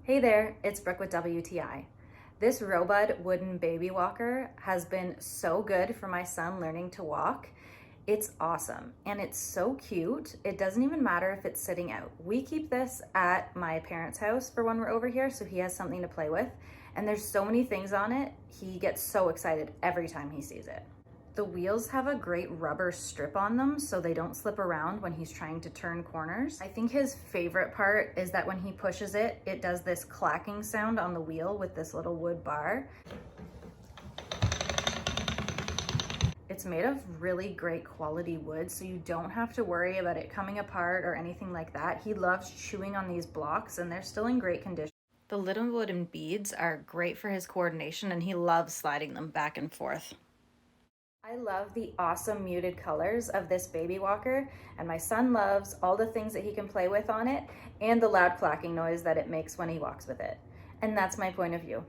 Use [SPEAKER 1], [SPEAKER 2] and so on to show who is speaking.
[SPEAKER 1] Hey there, it's Brooke with WTI. This ROBUD wooden baby walker has been so good for my son learning to walk. It's awesome and it's so cute. It doesn't even matter if it's sitting out. We keep this at my parents' house for when we're over here, so he has something to play with. And there's so many things on it, he gets so excited every time he sees it. The wheels have a great rubber strip on them so they don't slip around when he's trying to turn corners. I think his favorite part is that when he pushes it, it does this clacking sound on the wheel with this little wood bar. It's made of really great quality wood, so you don't have to worry about it coming apart or anything like that. He loves chewing on these blocks and they're still in great condition. The little wooden beads are great for his coordination and he loves sliding them back and forth. I love the awesome muted colors of this baby walker, and my son loves all the things that he can play with on it and the loud clacking noise that it makes when he walks with it. And that's my point of view.